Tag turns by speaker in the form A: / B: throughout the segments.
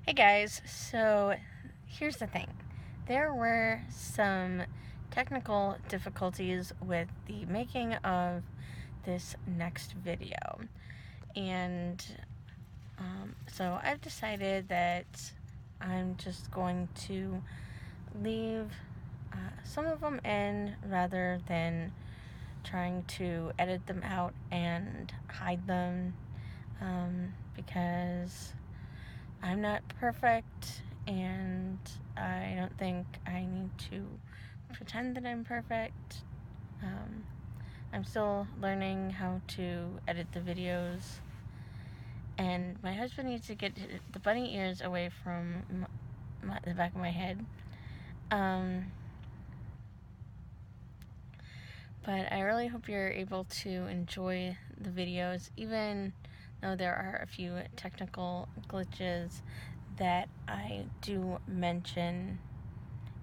A: Hey guys, so here's the thing. There were some technical difficulties with the making of this next video. And so I've decided that I'm just going to leave some of them in rather than trying to edit them out and hide them because I'm not perfect, and I don't think I need to pretend that I'm perfect. I'm still learning how to edit the videos, and my husband needs to get the bunny ears away from the back of my head. But I really hope you're able to enjoy the videos, even though there are a few technical glitches that I do mention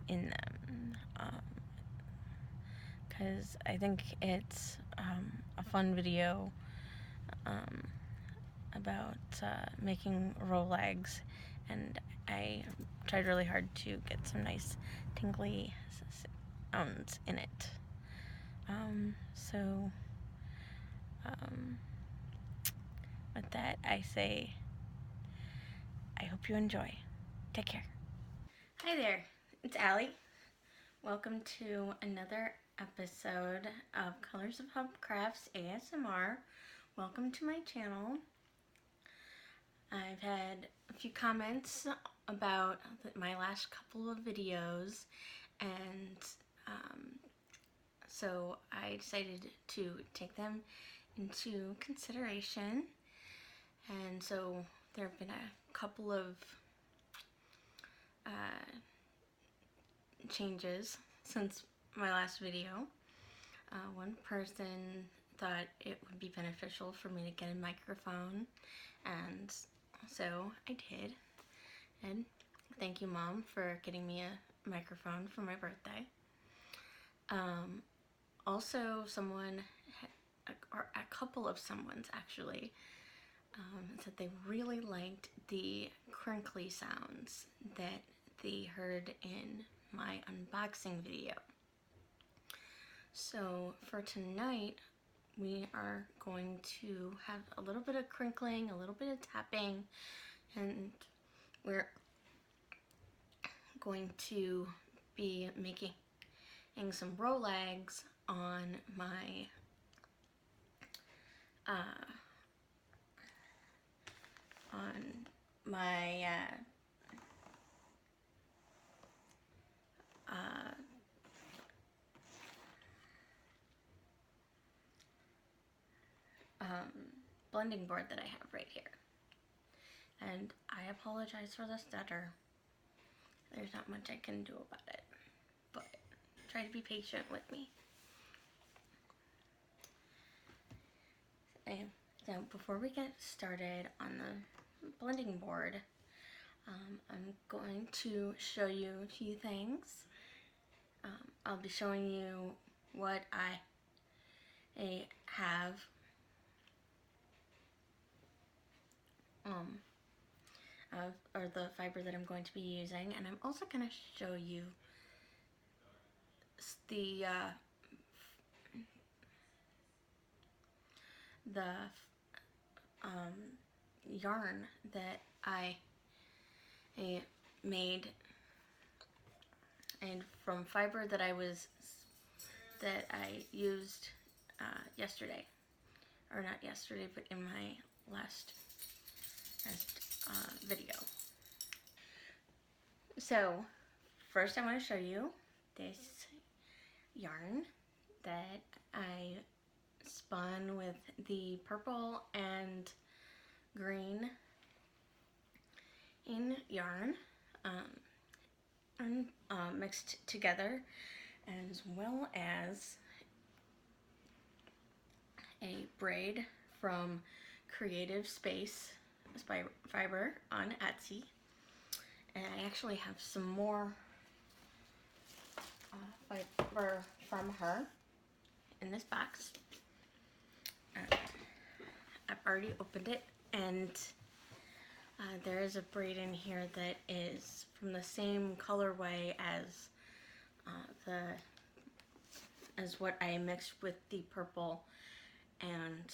A: in them, because I think it's a fun video about making Rolags, and I tried really hard to get some nice tingly sounds in it. So with that, I say I hope you enjoy. Take care. Hi there, it's Allie. Welcome to another episode of Colors of Hope Crafts ASMR. Welcome to my channel. I've had a few comments about my last couple of videos, and so I decided to take them into consideration. And so there have been a couple of changes since my last video. One person thought it would be beneficial for me to get a microphone, and so I did. And thank you, Mom, for getting me a microphone for my birthday. Also, someone, or a couple of someones actually, said they really liked the crinkly sounds that they heard in my unboxing video. So for tonight, we are going to have a little bit of crinkling, a little bit of tapping, and we're going to be making some Rolags on my blending board that I have right here. And I apologize for the stutter. There's not much I can do about it, but try to be patient with me. And so before we get started on the blending board, I'm going to show you a few things. I'll be showing you what I have or the fiber that I'm going to be using, and I'm also going to show you the yarn that I made, and from fiber that I used yesterday, or not yesterday, but in my last video. So first I want to show you this yarn that I spun with the purple and green in yarn, and mixed together, as well as a braid from Creative Space Fiber on Etsy. And I actually have some more fiber from her in this box. I've already opened it, and There is a braid in here that is from the same colorway as what I mixed with the purple and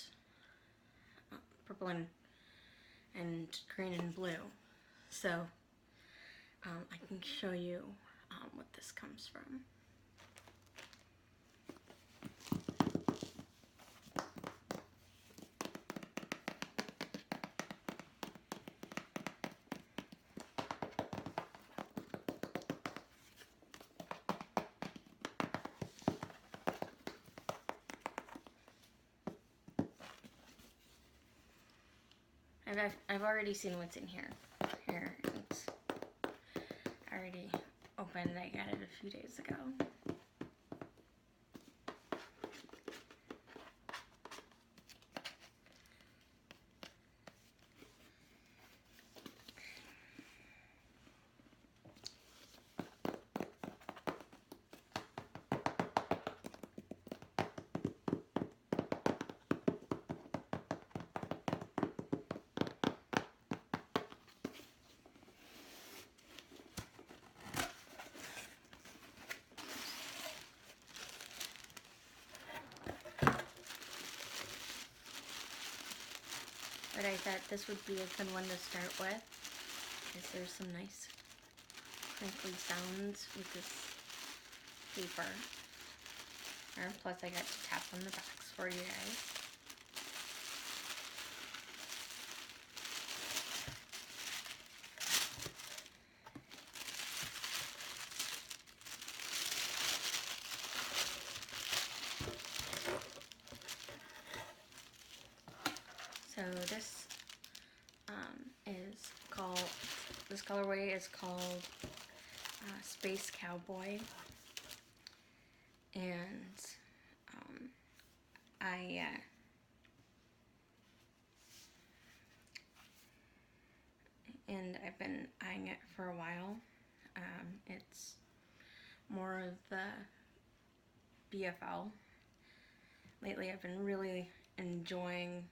A: green and blue. So I can show you what this comes from. I've already seen what's in here. Here, it's already opened. I got it a few days ago. But I thought this would be a good one to start with, because there's some nice crinkly sounds with this paper. Plus I got to tap on the backs for you guys. So this colorway is called Space Cowboy, and I've been eyeing it for a while. It's more of the BFL. Lately I've been really enjoying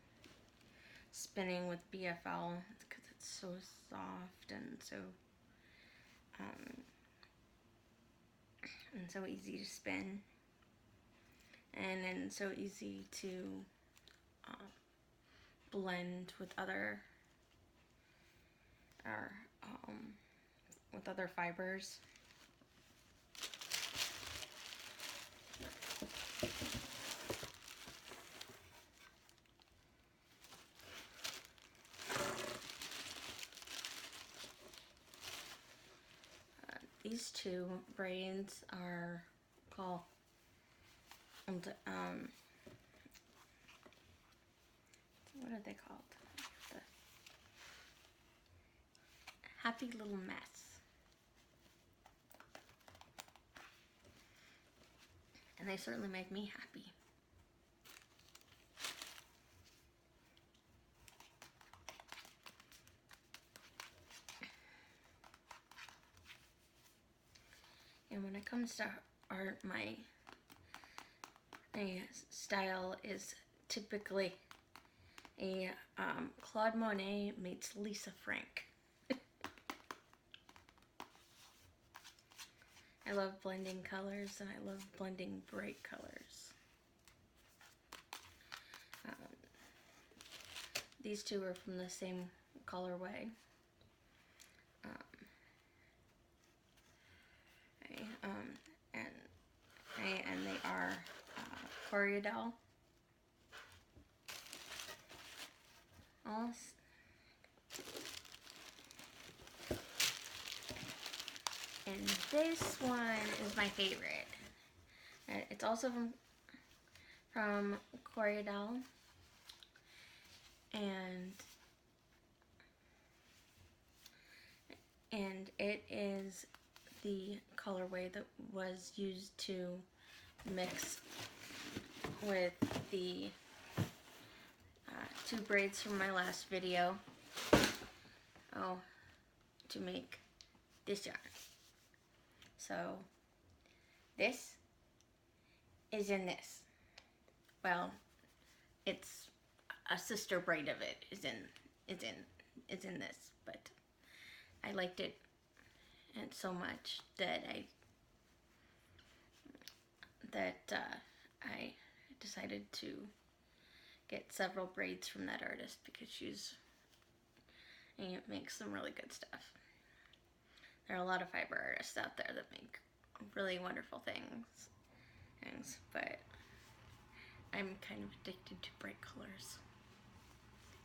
A: spinning with BFL because it's so soft and so easy to spin, and so easy to blend with other fibers. These two braids are called what are they called? The Happy Little Mess. And they certainly make me happy. And when it comes to art, my style is typically a Claude Monet meets Lisa Frank. I love blending colors, and I love blending bright colors. These two are from the same colorway. And they are Coriadel. And this one is my favorite. It's also from Coriadel, and it is the colorway that was used to mix with the two braids from my last video to make this yarn. So this is in this. Well, it's a sister braid of it is in is in this, but I liked it and so much that I decided to get several braids from that artist because she makes some really good stuff. There are a lot of fiber artists out there that make really wonderful things, but I'm kind of addicted to bright colors.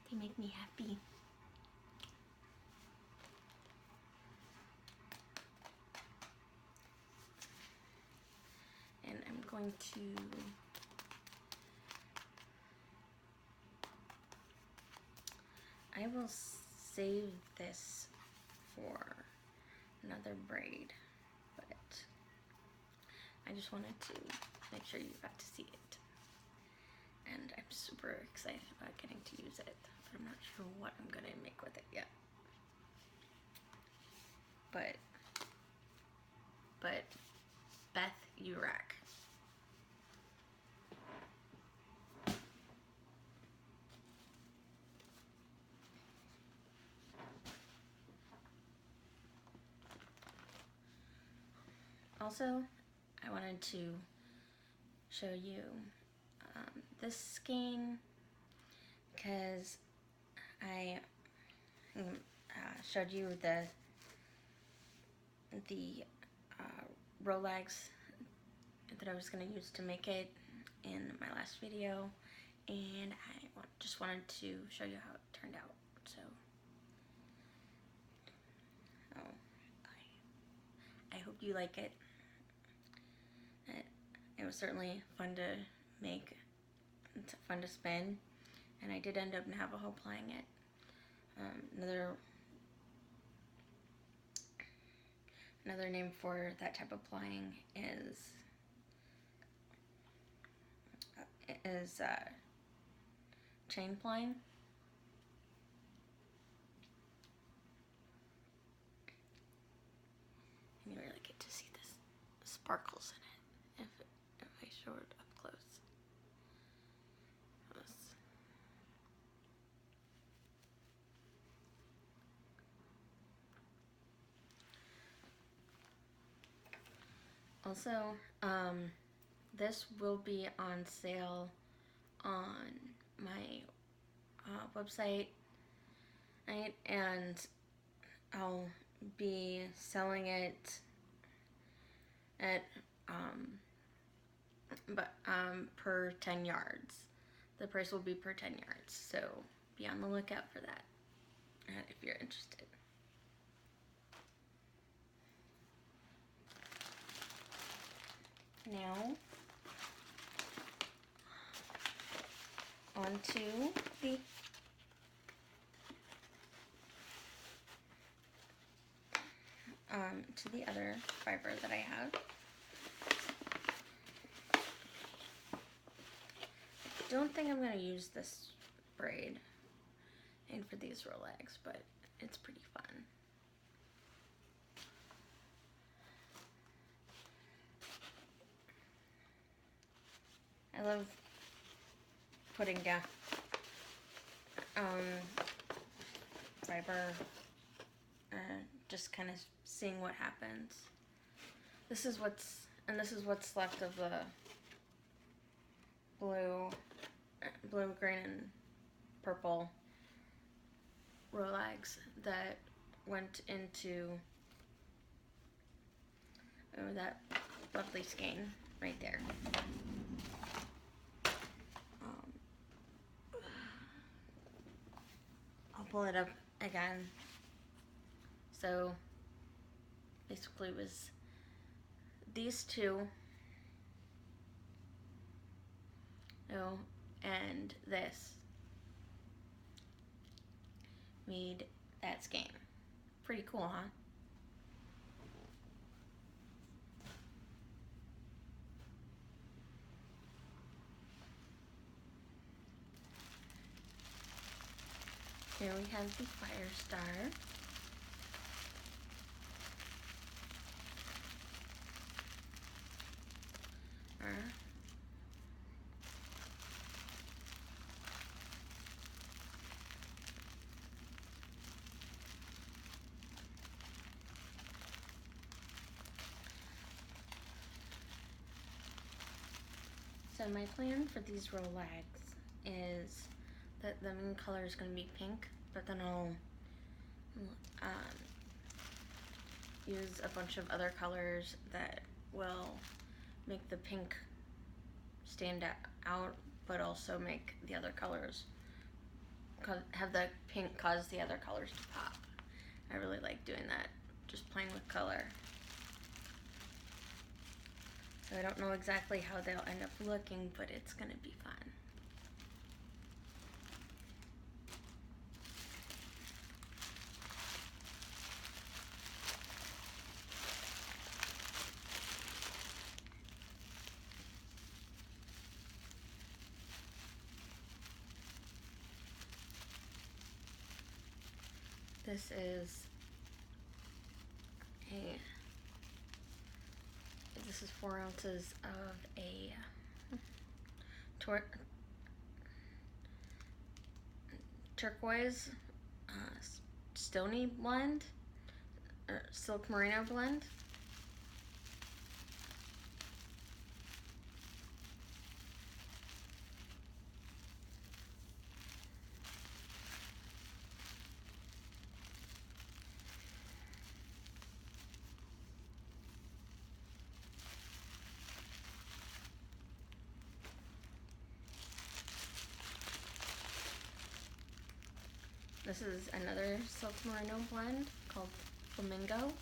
A: They make me happy. And I'm going to I will save this for another braid, but I just wanted to make sure you got to see it. And I'm super excited about getting to use it, but I'm not sure what I'm gonna make with it yet. But Beth, you rock. Also, I wanted to show you this skein because I showed you the Rolags that I was going to use to make it in my last video, and I just wanted to show you how it turned out. So, I hope you like it. It was certainly fun to make. It's fun to spin, and I did end up Navajo plying it. Another name for that type of plying is chain plying. And you really get to see this sparkles in it if I show it up close. Also, this will be on sale on my website, right? And I'll be selling it at per 10 yards. The price will be per 10 yards, so be on the lookout for that if you're interested. Now, on to the other fiber that I have. I don't think I'm going to use this braid and for these Rolags, but it's pretty fun. I love putting down fiber, just kind of seeing what happens. This is what's left of the blue, green, and purple Rolags that went into that lovely skein right there. I'll pull it up again. So basically it was these two, and this made that skein. Pretty cool, huh? Here we have the fire star. So my plan for these Rolags is that the main color is going to be pink, but then I'll use a bunch of other colors that will make the pink stand out, but also make the other colors, have the pink cause the other colors to pop. I really like doing that, just playing with color. So I don't know exactly how they'll end up looking, but it's gonna be fun. This is 4 ounces of a turquoise stony blend, or silk merino blend. This is another silk merino blend called Flamingo.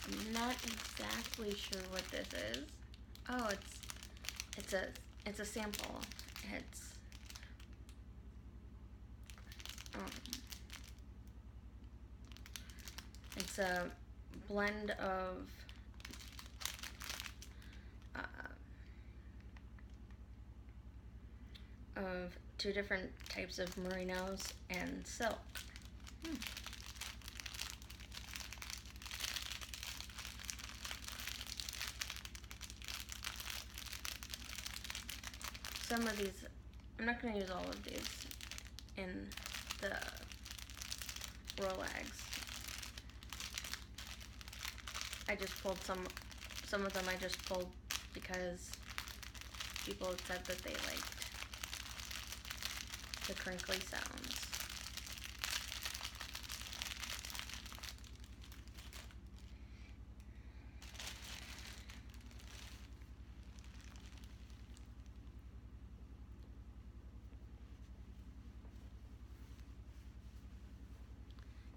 A: I'm not exactly sure what this is. Oh, it's a sample. It's a blend of 2 different types of merinos and silk. Some of these, I'm not going to use all of these in the Rolags. I just pulled some of them I just pulled because people had said that they liked the crinkly sounds.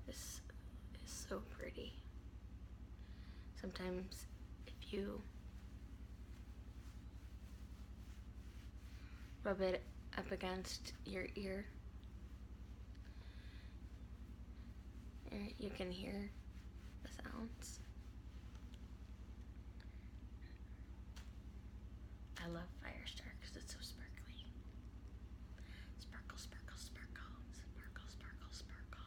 A: This is so pretty. Sometimes if you rub it up against your ear, you can hear the sounds. I love Firestar because it's so sparkly. Sparkle, sparkle, sparkle, sparkle, sparkle, sparkle.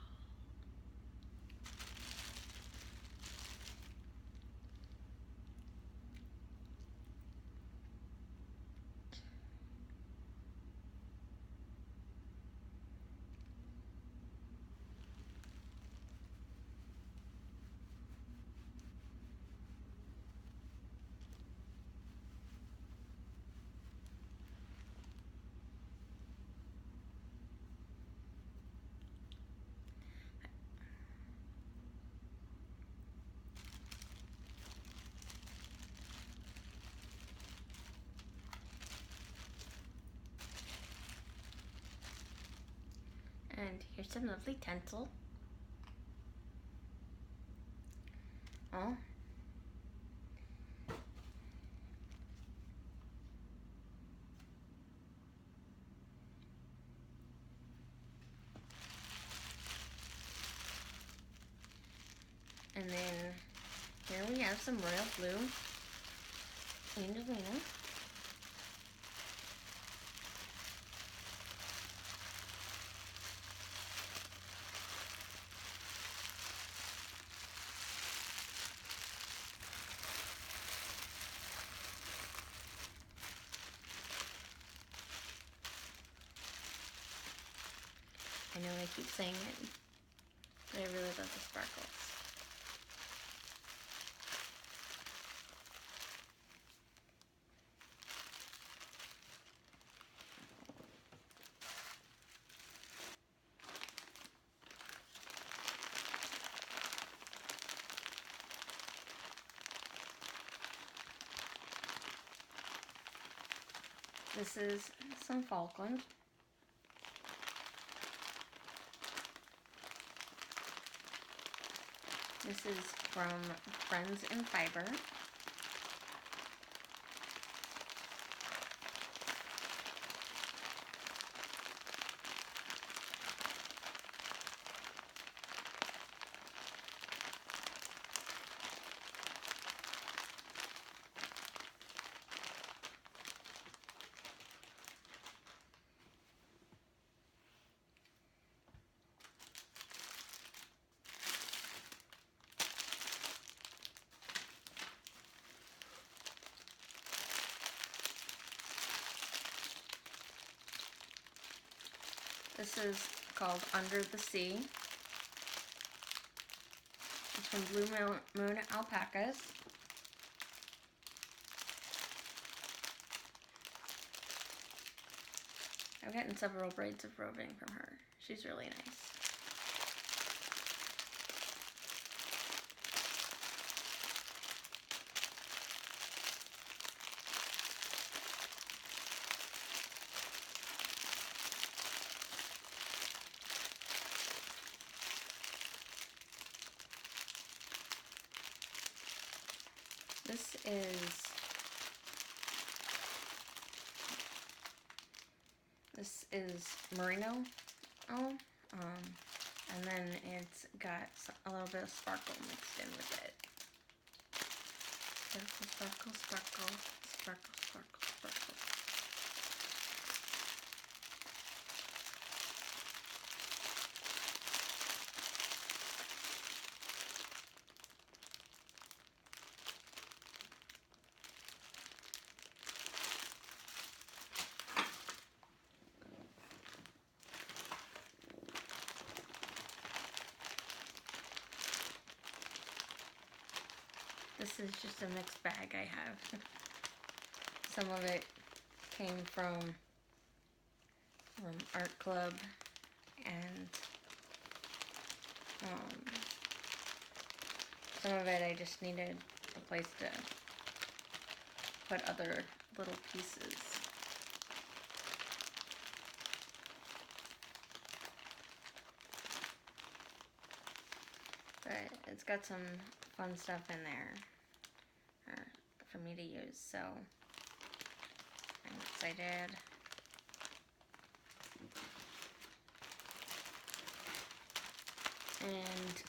A: And here's some lovely tinsel. Oh. And then here we have some royal blue Angelina. I know I keep saying it, but I really love the sparkles. This is some Falkland. This is from Friends in Fiber. This is called Under the Sea. It's from Blue Moon Alpacas. I've gotten several braids of roving from her. She's really nice. This is merino, and then it's got a little bit of sparkle mixed in with it. Sparkle, sparkle, sparkle, sparkle, sparkle, sparkle. This is just a mixed bag I have. Some of it came from art club, and some of it I just needed a place to put other little pieces. But it's got some fun stuff in there for me to use, so I'm excited. And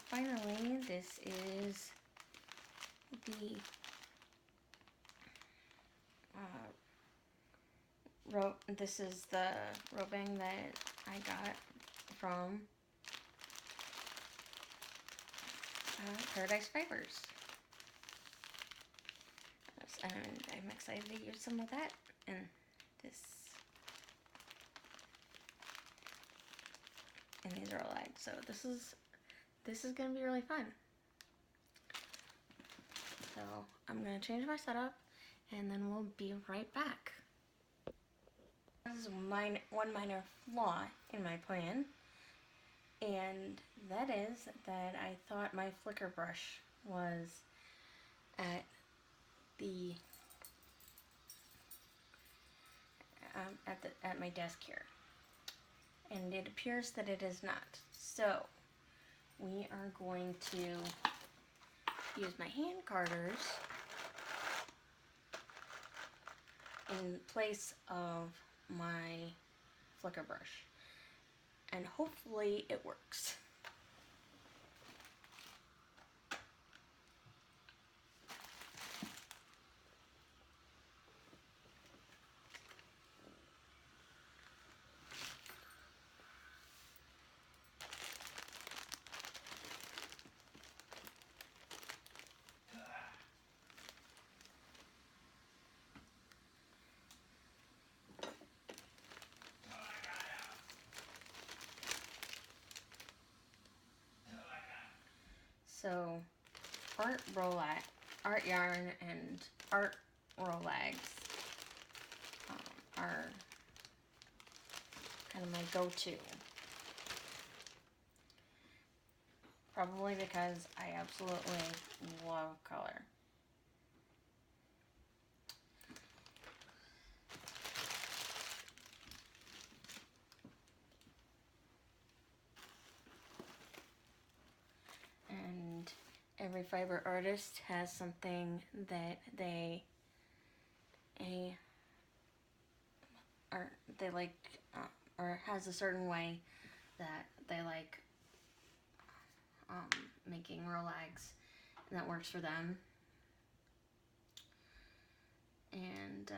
A: finally, this is the this is the roping that I got from Paradise Fibers. And I'm excited to use some of that in this. And these are Rolags, so this is gonna be really fun. So I'm gonna change my setup, and then we'll be right back. This is one minor flaw in my plan, and that is that I thought my flicker brush was at the at my desk here, and it appears that it is not. So we are going to use my hand carders in place of my flicker brush, and hopefully it works. So art yarn and art Rolags are kind of my go-to. Probably because I absolutely love color. And every fiber artist has something that they like, or has a certain way that they like making Rolags, and that works for them. And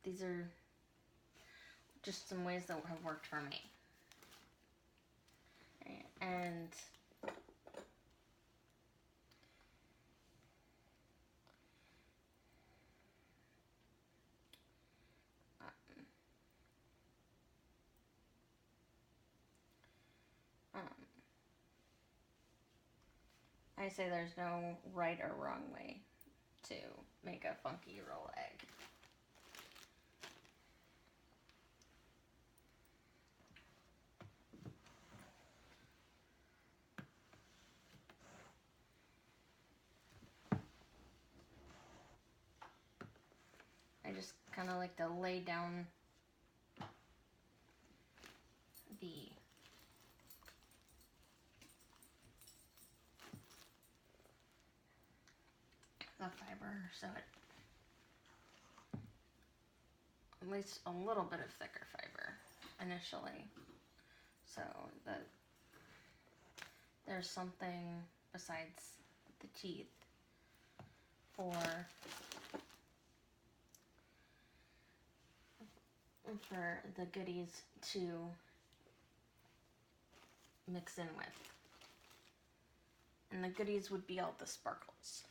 A: these are just some ways that have worked for me. And I say there's no right or wrong way to make a funky Rolag. I just kind of like to lay down the fiber so it, at least a little bit of thicker fiber initially, so that there's something besides the teeth for the goodies to mix in with. And the goodies would be all the sparkles.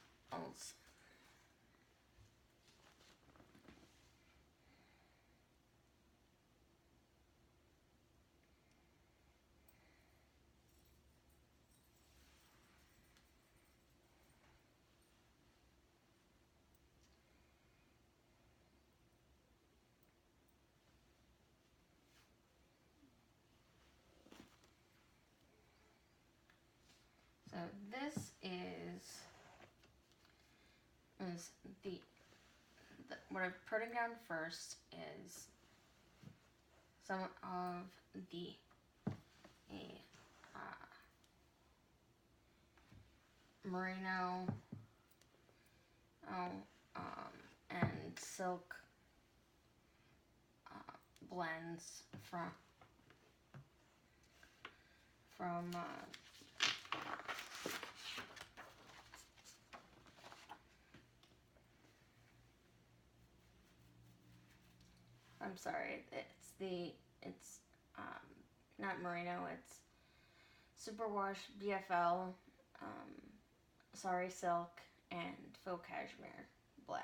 A: So this is the what I'm putting down first is some of the merino and silk blends from I'm sorry, it's not merino, it's superwash BFL, sari silk, and faux cashmere blend.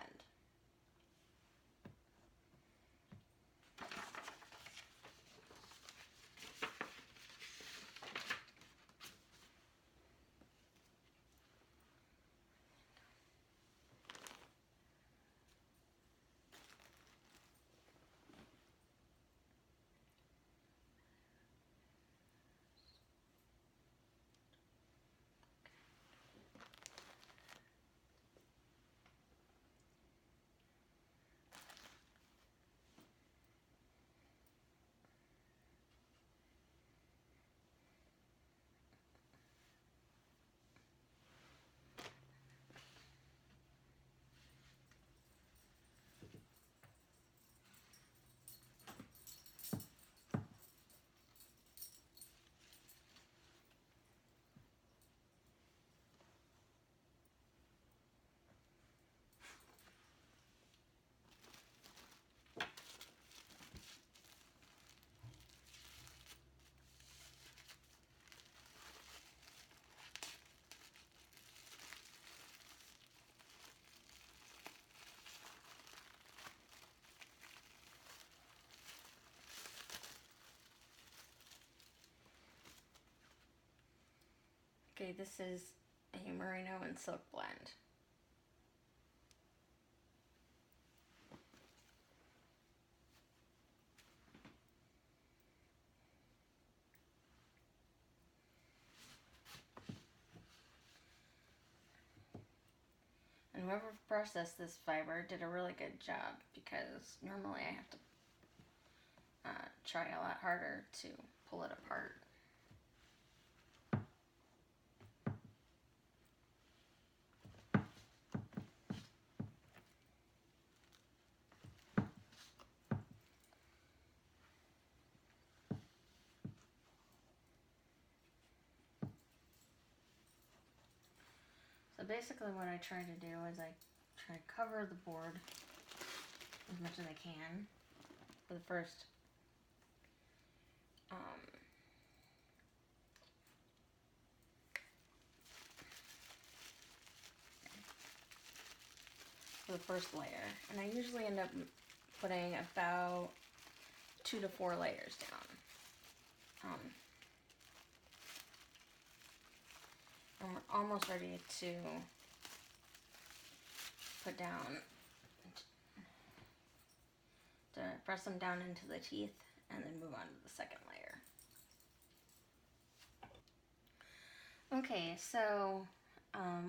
A: Okay, this is merino and silk blend. And whoever processed this fiber did a really good job, because normally I have to try a lot harder to pull it apart. So basically what I try to do is I try to cover the board as much as I can for the first layer, and I usually end up putting about 2 to 4 layers down. And we're almost ready to put down, to press them down into the teeth and then move on to the second layer. Okay, so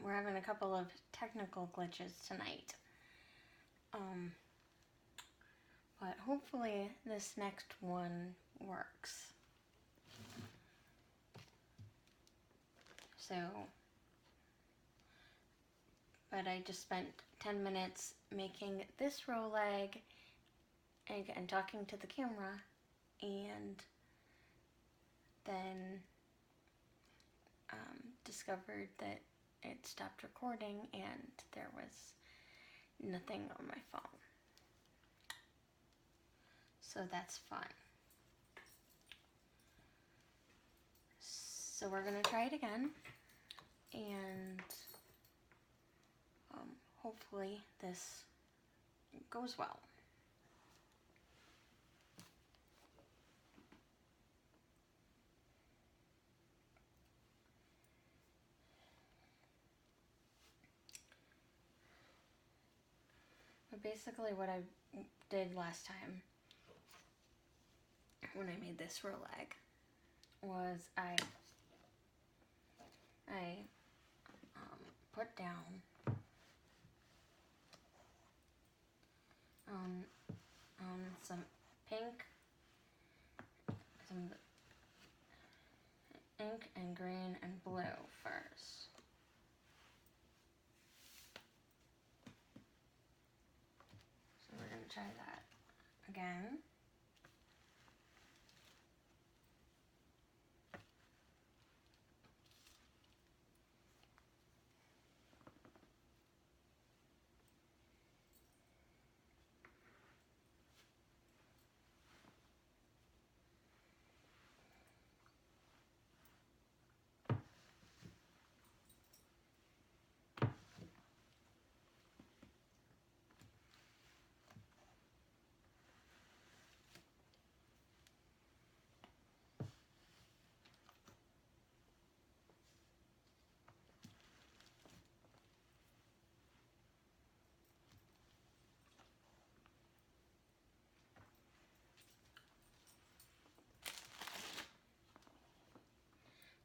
A: we're having a couple of technical glitches tonight. But hopefully this next one works. But I just spent 10 minutes making this Rolag and talking to the camera, and then discovered that it stopped recording and there was nothing on my phone. So that's fun. So we're gonna try it again, and hopefully this goes well. But basically what I did last time when I made this Rolag was I put down some pink, some ink and green and blue first. So we're going to try that again.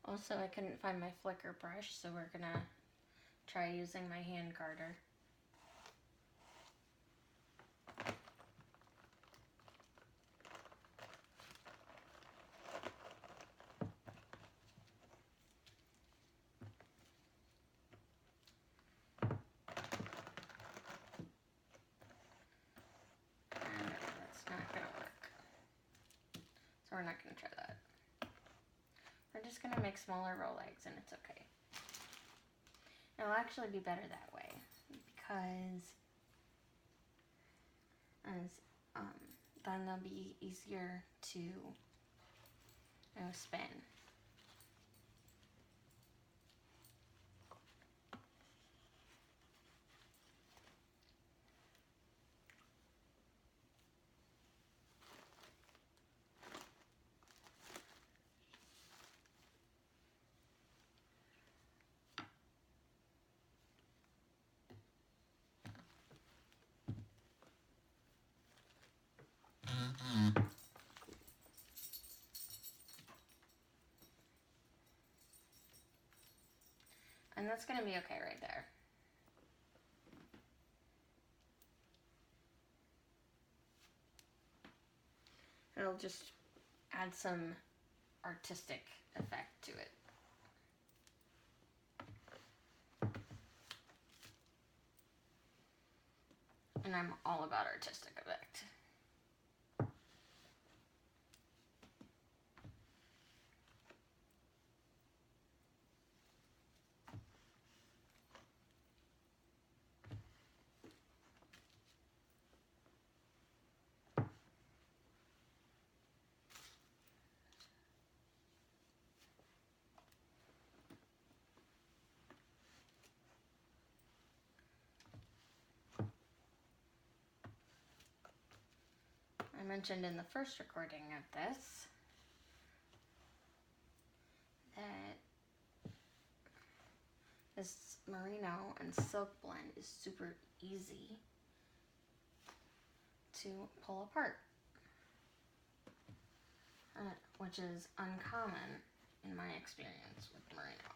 A: Also, I couldn't find my flicker brush, so we're gonna try using my hand garter. And that's not gonna work. So we're not gonna try that. We're just gonna make smaller Rolags, and it's okay. It'll actually be better that way, because then they'll be easier to spin. that's gonna be okay right there. It'll just add some artistic effect to it. And I'm all about artistic effect. I mentioned in the first recording of this that this merino and silk blend is super easy to pull apart, which is uncommon in my experience with merino.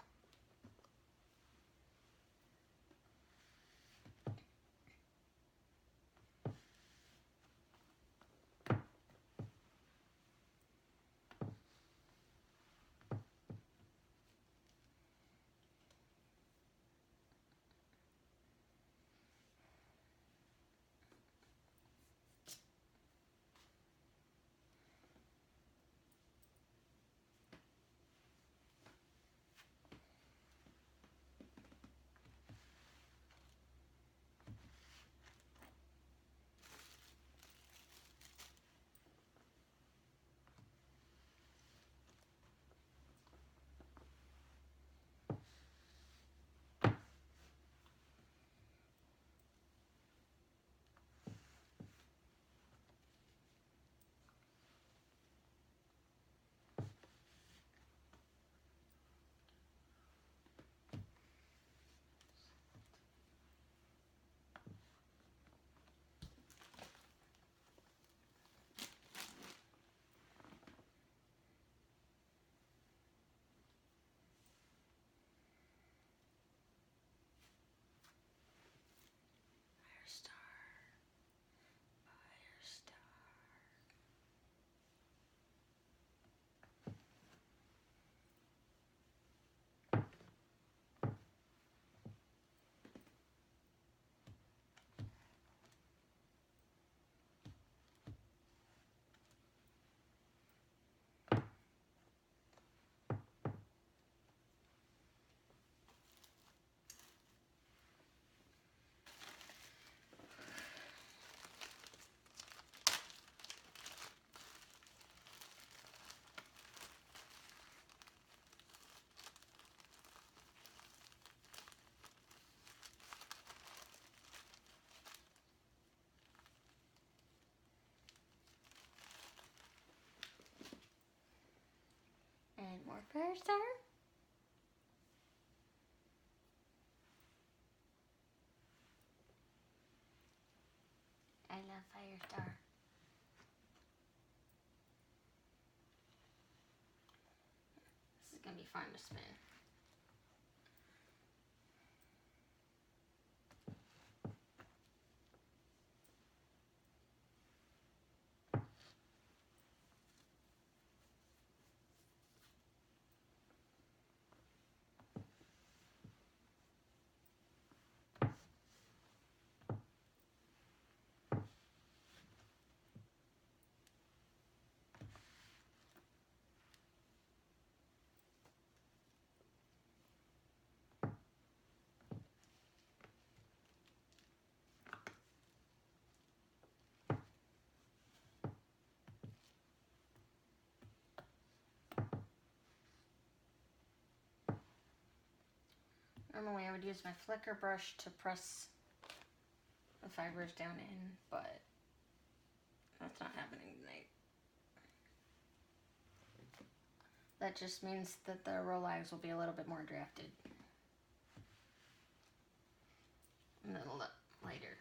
A: And more Firestar. I love Firestar. This is gonna be fun to spin. Normally I would use my flicker brush to press the fibers down in, but that's not happening tonight. That just means that the Rolags will be a little bit more drafted. And it'll look lighter.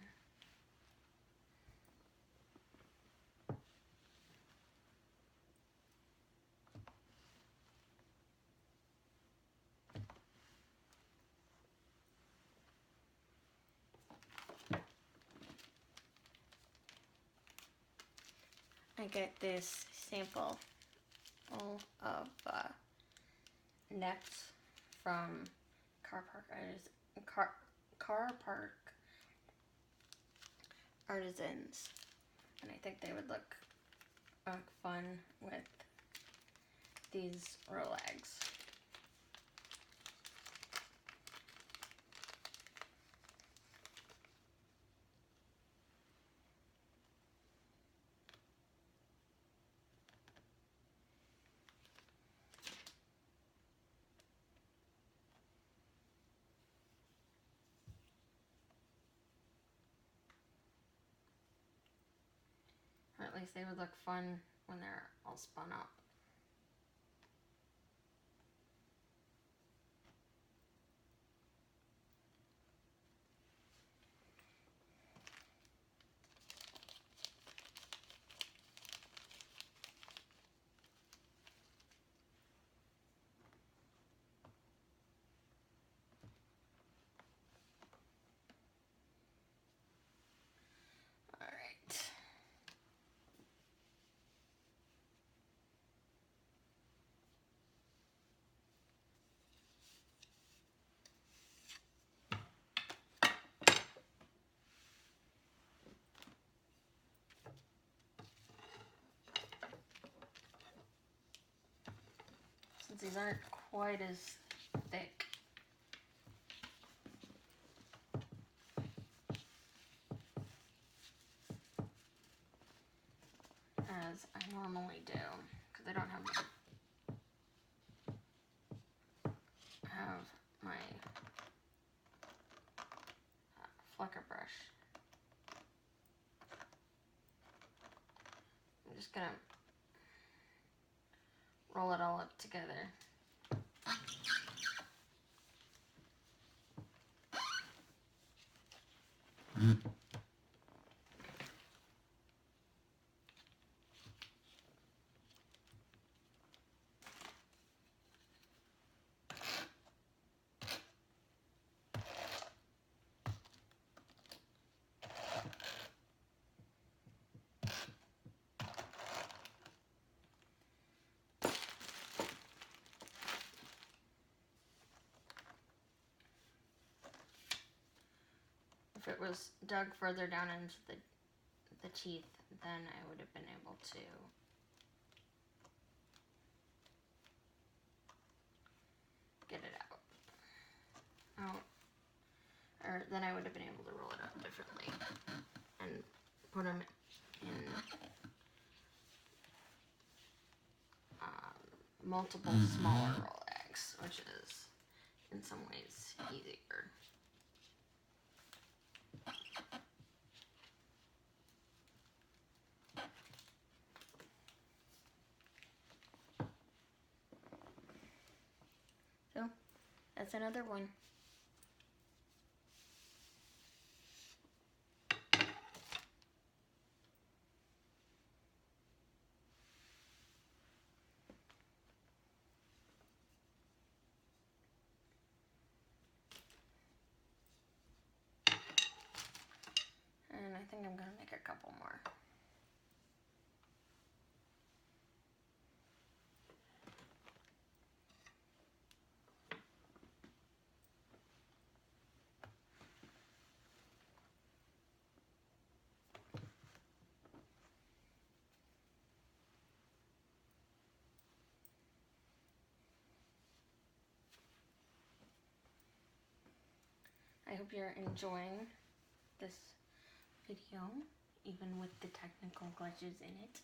A: I get this sample of nets from car park artisans, and I think they would look fun with these Rolags. Or at least they would look fun when they're all spun up. Alright. Since these aren't quite as thick as I normally do, because I don't have my flecker brush. I'm just gonna roll it all up together. If it was dug further down into the teeth, then I would have been able to get it out. Or then I would have been able to roll it up differently and put them in multiple smaller Rolags, which is in some ways easier. So that's another one. And I think I'm gonna make a couple more. I hope you're enjoying this video, even with the technical glitches in it.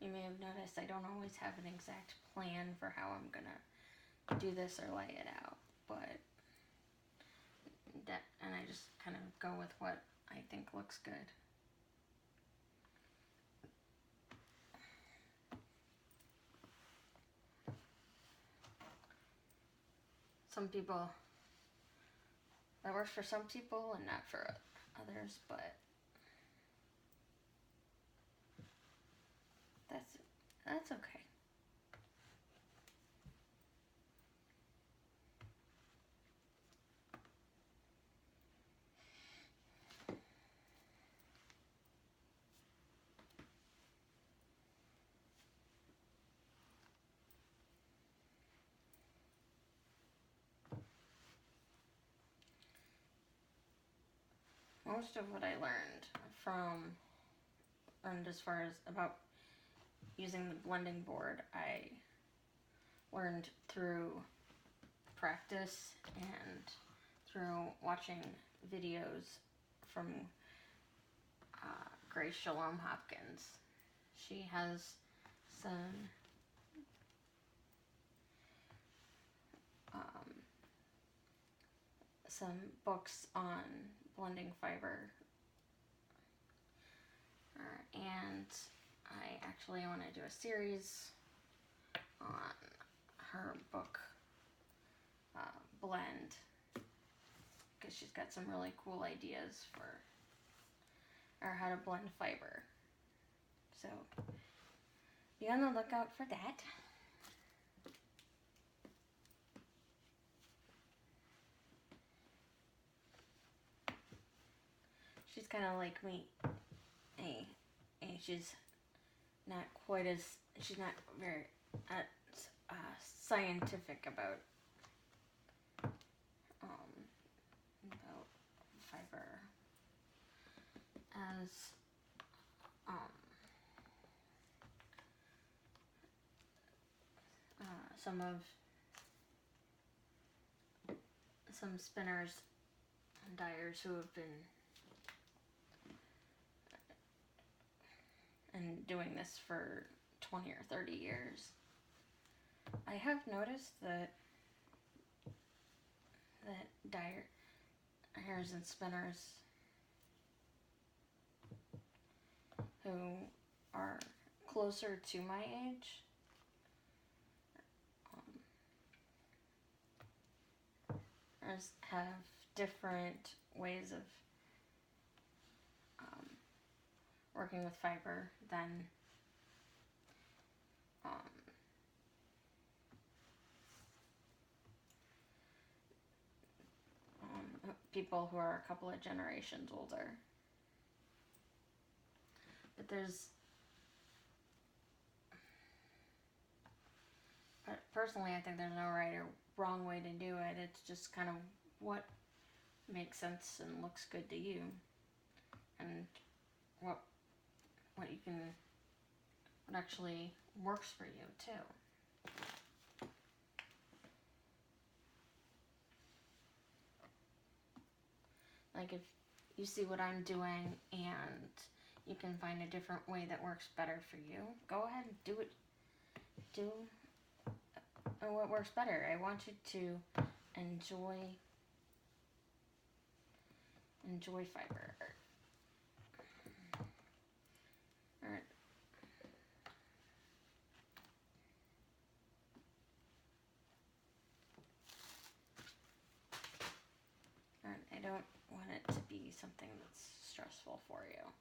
A: You may have noticed I don't always have an exact plan for how I'm gonna do this or lay it out, but and I just kind of go with what I think looks good. some people, that works for some people and not for others, but that's okay. Most of what I learned as far as about using the blending board, I learned through practice and through watching videos from Grace Shalom Hopkins. She has some books on blending fiber, and I actually want to do a series on her book, Blend, because she's got some really cool ideas for how to blend fiber. So be on the lookout for that. She's kind of like me. She's not very scientific about fiber as some spinners and dyers who have been doing this for 20 or 30 years. I have noticed that dyers and spinners who are closer to my age have different ways of working with fiber than people who are a couple of generations older. But personally, I think there's no right or wrong way to do it. It's just kind of what makes sense and looks good to you, and what actually works for you too. Like if you see what I'm doing and you can find a different way that works better for you, go ahead and do it. Do what works better. I want you to enjoy fiber. Alright. I don't want it to be something that's stressful for you.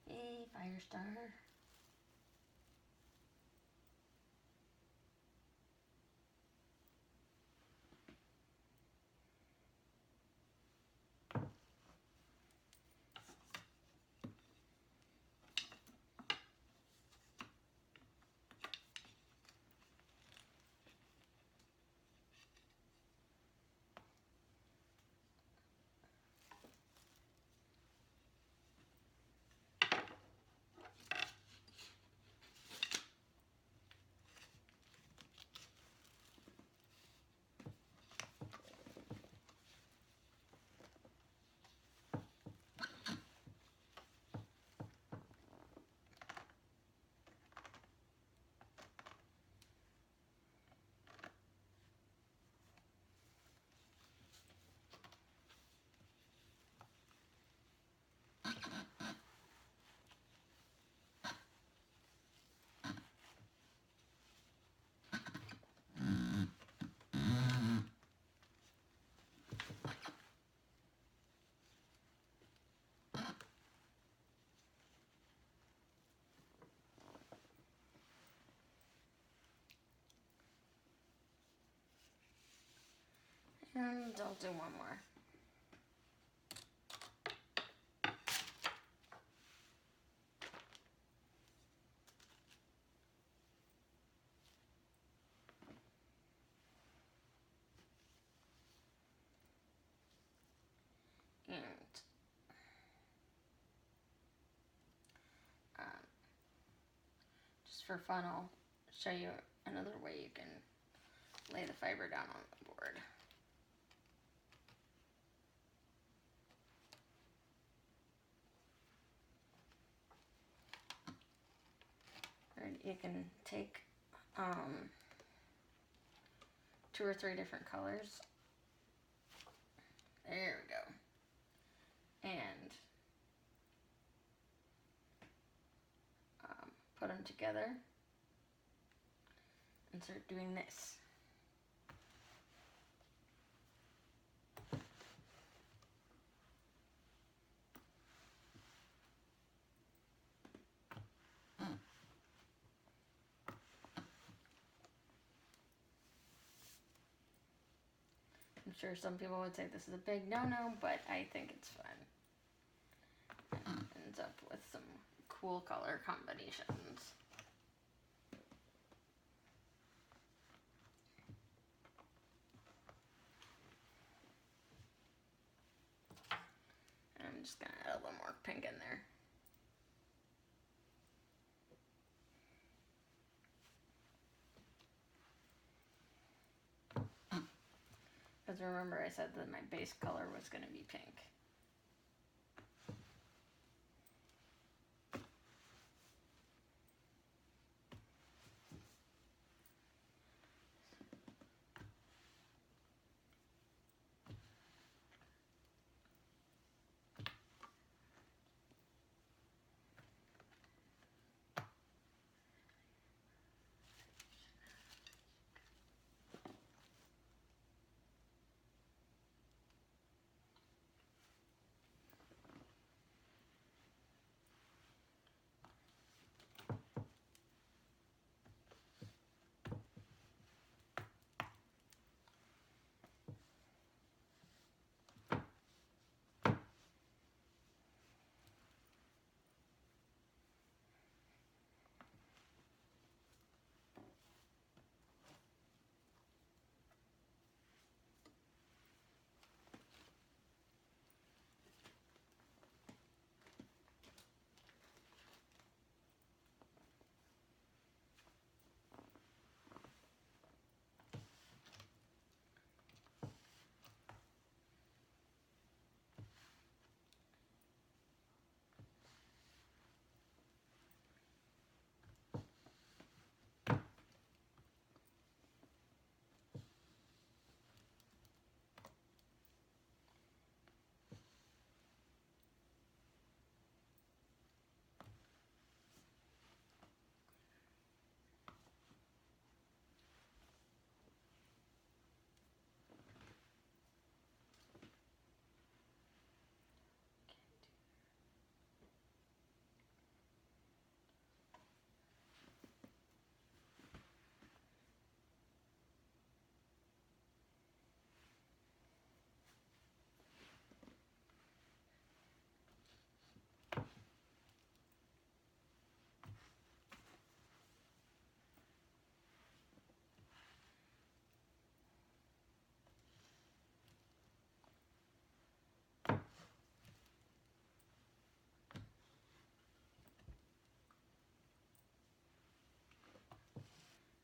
A: Hey, Firestar. And I'll do one more. And just for fun, I'll show you another way you can lay the fiber down on the board. Right, you can take 2 or 3 different colors. There we go. And put them together and start doing this. I'm sure some people would say this is a big no-no, but I think it's fun. And ends up with some cool color combinations. And I'm just gonna add a little more pink in there. Because remember I said that my base color was going to be pink.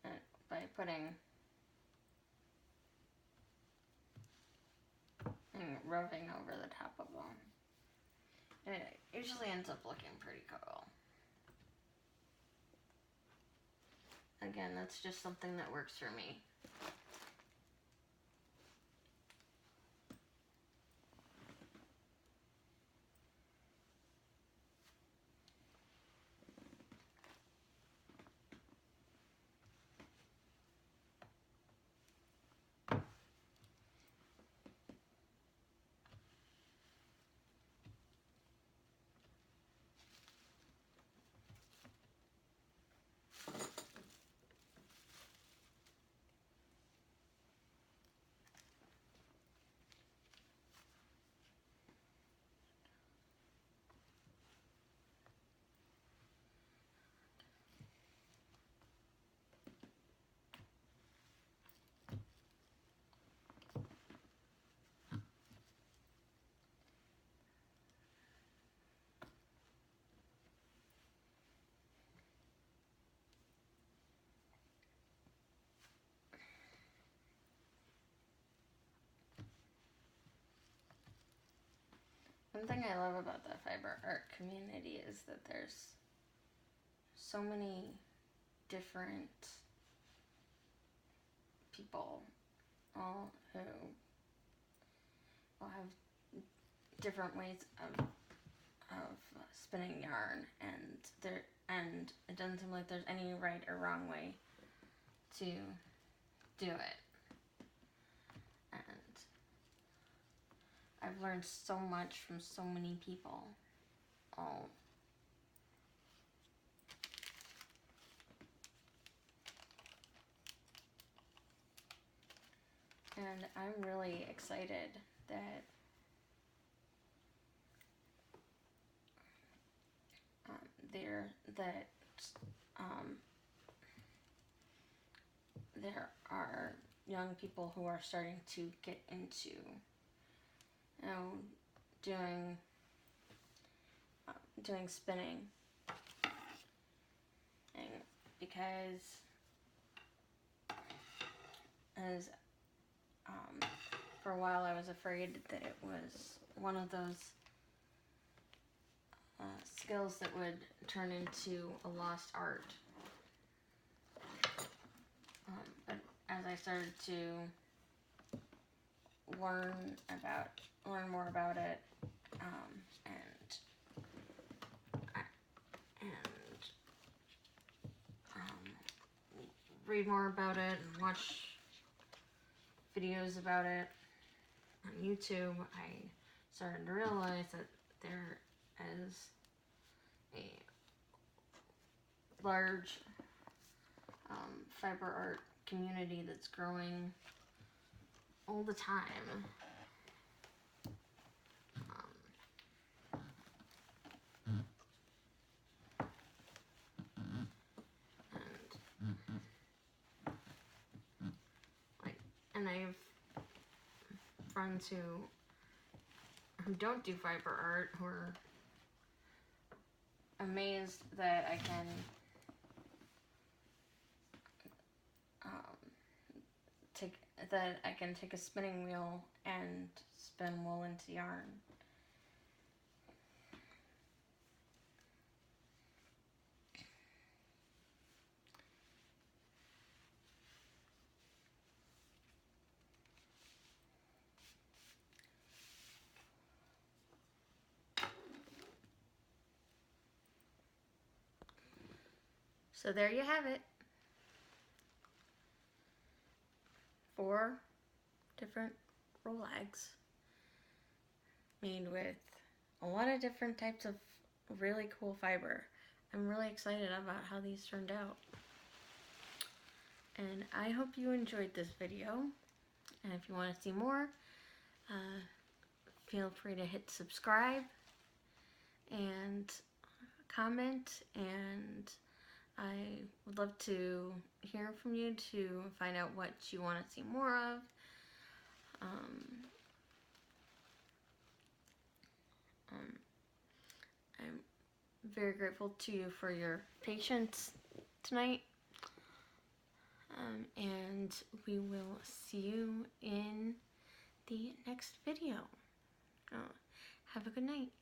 A: And by putting and rubbing over the top of them, it usually ends up looking pretty cool. Again, that's just something that works for me. One thing I love about the fiber art community is that there's so many different people, all who will have different ways of spinning yarn, and it doesn't seem like there's any right or wrong way to do it. And I've learned so much from so many people, all and I'm really excited that there are young people who are starting to get into, doing spinning, and because as for a while I was afraid that it was one of those skills that would turn into a lost art. But as I started to learn more about it, read more about it and watch videos about it on YouTube, I started to realize that there is a large fiber art community that's growing all the time. And I have friends who don't do fiber art who are amazed that I can take a spinning wheel and spin wool into yarn. So there you have it. 4 different Rolags made with a lot of different types of really cool fiber. I'm really excited about how these turned out. And I hope you enjoyed this video. And if you want to see more, feel free to hit subscribe and comment, and I would love to hear from you to find out what you want to see more of. I'm very grateful to you for your patience tonight, and we will see you in the next video. Have a good night.